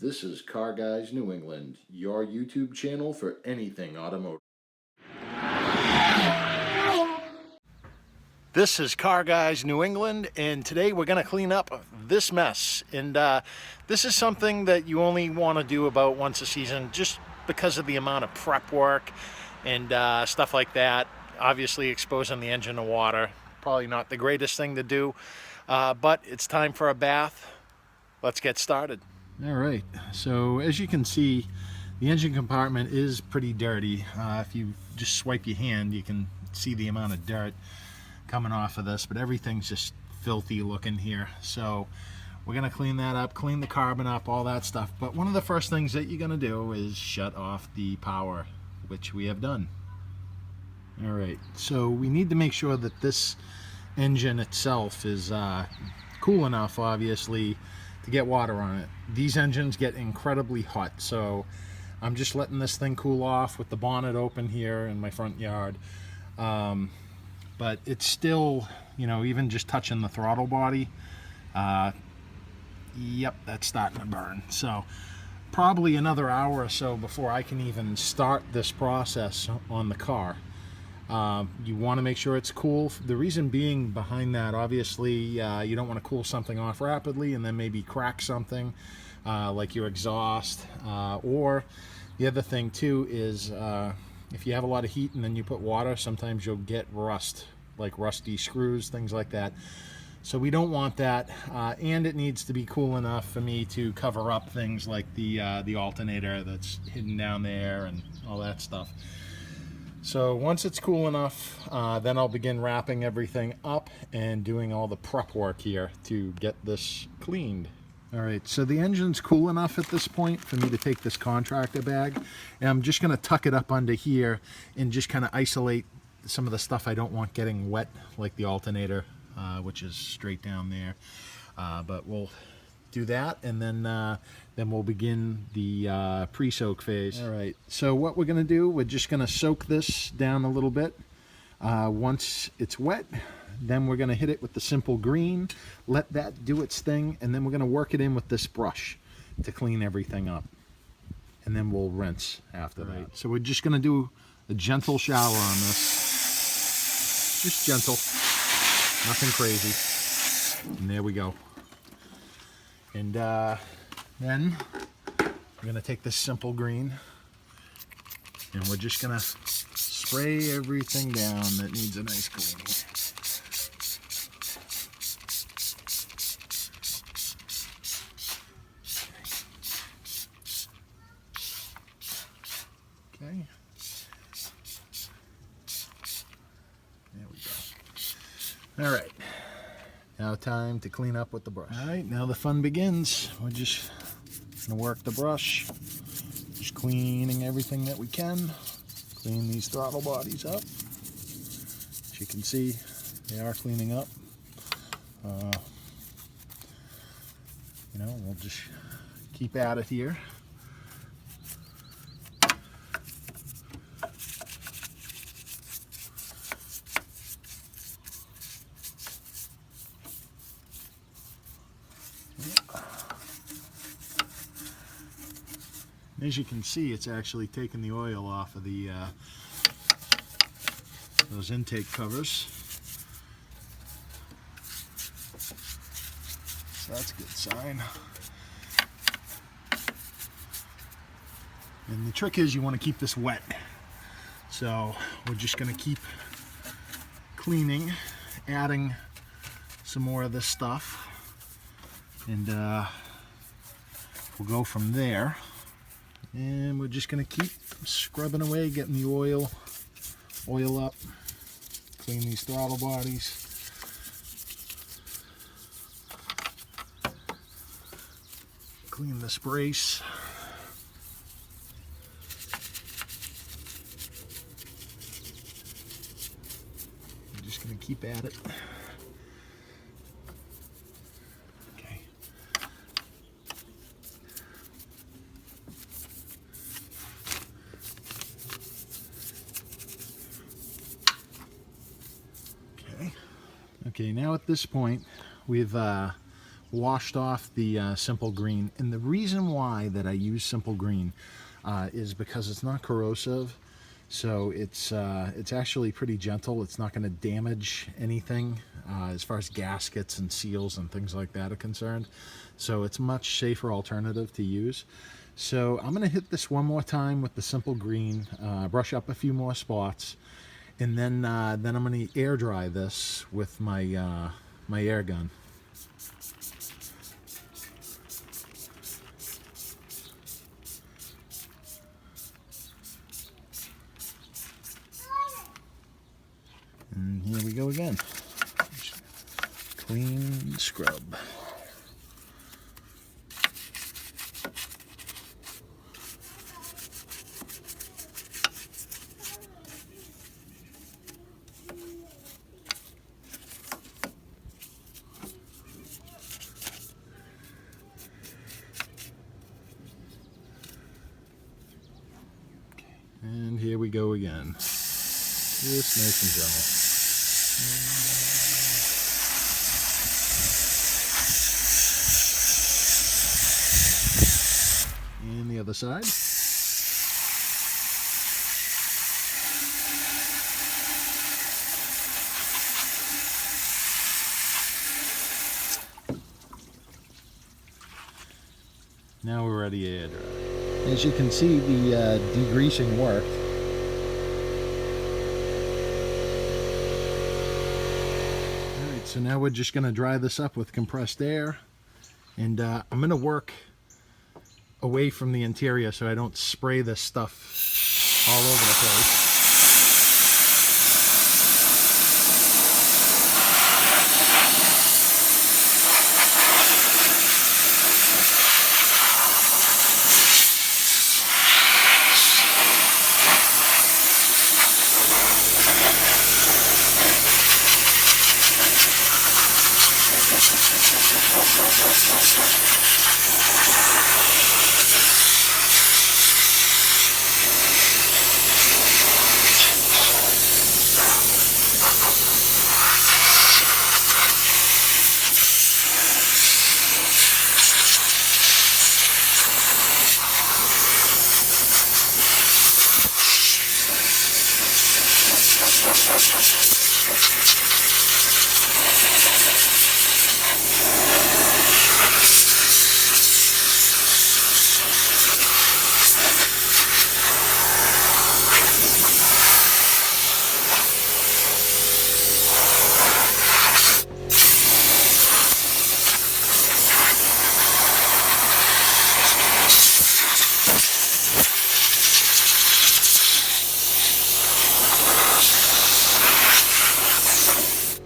This is Car Guys New England, your YouTube channel for anything automotive. This is Car Guys New England, and today we're going to clean up this mess. And this is something that you only want to do about once a season, just because of the amount of prep work and stuff like that. Obviously exposing the engine to water, probably not the greatest thing to do, but it's time for a bath. Let's get started. All right, so as you can see, the engine compartment is pretty dirty. If you just swipe your hand, you can see the amount of dirt coming off of this, but everything's just filthy looking here. So we're gonna clean that up, clean the carbon up, all that stuff. But one of the first things that you're gonna do is shut off the power, which we have done. All right, so we need to make sure that this engine itself is cool enough, obviously, to get water on it. These engines get incredibly hot, so I'm just letting this thing cool off with the bonnet open here in my front yard. But it's still, you know, even just touching the throttle body, yep, that's starting to burn. So probably another hour or so before I can even start this process on the car. You want to make sure it's cool. The reason being behind that, obviously, you don't want to cool something off rapidly and then maybe crack something like your exhaust. Or the other thing too is if you have a lot of heat and then you put water, sometimes you'll get rust, like rusty screws, things like that. So we don't want that, and it needs to be cool enough for me to cover up things like the alternator that's hidden down there and all that stuff. So once it's cool enough, then I'll begin wrapping everything up and doing all the prep work here to get this cleaned. All right, so the engine's cool enough at this point for me to take this contractor bag, and I'm just gonna tuck it up under here and just kind of isolate some of the stuff I don't want getting wet, like the alternator, which is straight down there. But we'll do that, and then we'll begin the pre-soak phase. All right, so what we're gonna do, we're just gonna soak this down a little bit. Once it's wet, then we're gonna hit it with the simple green, let that do its thing, and then we're gonna work it in with this brush to clean everything up. And then we'll rinse after that. So we're just gonna do a gentle shower on this. Just gentle, nothing crazy. And there we go. And then we're gonna take this simple green and we're just gonna spray everything down that needs a nice cleaning. Okay. There we go. All right. Now time to clean up with the brush. All right, now the fun begins. We're just gonna work the brush, just cleaning everything that we can. Clean these throttle bodies up. As you can see, they are cleaning up. You know, we'll just keep at it here. As you can see, it's actually taking the oil off of the those intake covers. So that's a good sign. And the trick is you want to keep this wet. So we're just going to keep cleaning, adding some more of this stuff, and we'll go from there. And we're just going to keep scrubbing away, getting the oil up, clean these throttle bodies. Clean this brace. I'm just going to keep at it. Okay, now at this point, we've washed off the simple green, and the reason why that I use simple green is because it's not corrosive, so it's actually pretty gentle. It's not going to damage anything as far as gaskets and seals and things like that are concerned, so it's a much safer alternative to use. So I'm going to hit this one more time with the simple green, brush up a few more spots, and then I'm going to air dry this with my my air gun. And here we go again. Clean scrub. And here we go again. Just nice and gentle. And the other side. Now we're ready to air dry. As you can see, the degreasing worked. Alright, so now we're just going to dry this up with compressed air. And I'm going to work away from the interior so I don't spray this stuff all over the place.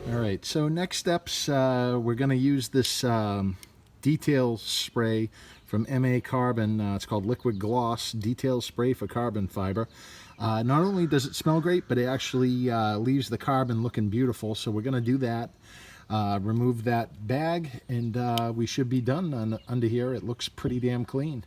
Alright, so next steps, we're going to use this detail spray from MA Carbon. It's called Liquid Gloss Detail Spray for Carbon Fiber. Not only does it smell great, but it actually leaves the carbon looking beautiful. So we're going to do that. Remove that bag, and we should be done under here. It looks pretty damn clean.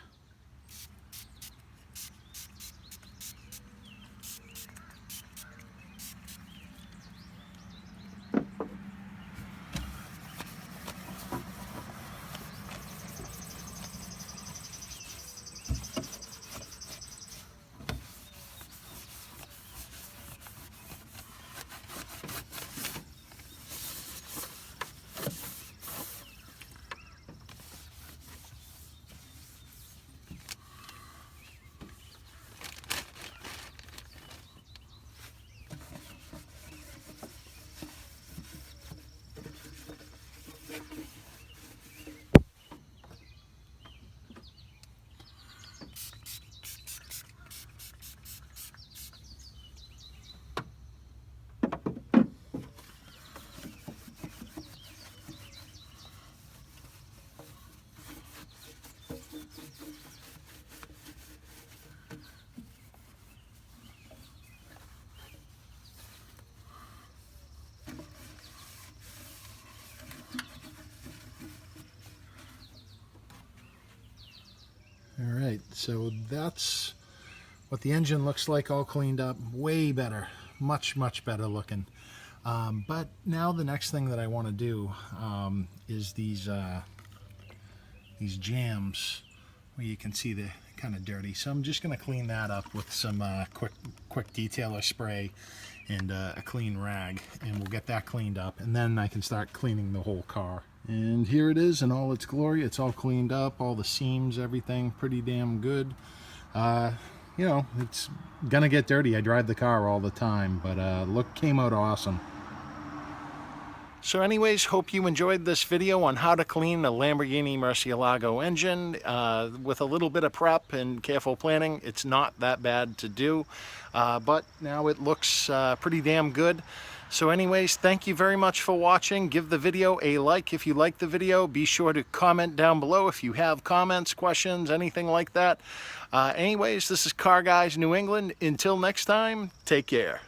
Alright, so that's what the engine looks like, all cleaned up. Way better. Much better looking. But now the next thing that I want to do is these these jambs where you can see they're kind of dirty. So I'm just going to clean that up with some quick detailer spray and a clean rag, and we'll get that cleaned up, and then I can start cleaning the whole car. And here it is in all its glory. It's all cleaned up, all the seams, everything pretty damn good. You know, it's gonna get dirty. I drive the car all the time, but came out awesome. So anyways, hope you enjoyed this video on how to clean a Lamborghini Murcielago engine. With a little bit of prep and careful planning, it's not that bad to do, but now it looks pretty damn good. So anyways, thank you very much for watching. Give the video a like if you like the video. Be sure to comment down below if you have comments, questions, anything like that. Anyways, this is Car Guys New England. Until next time, take care.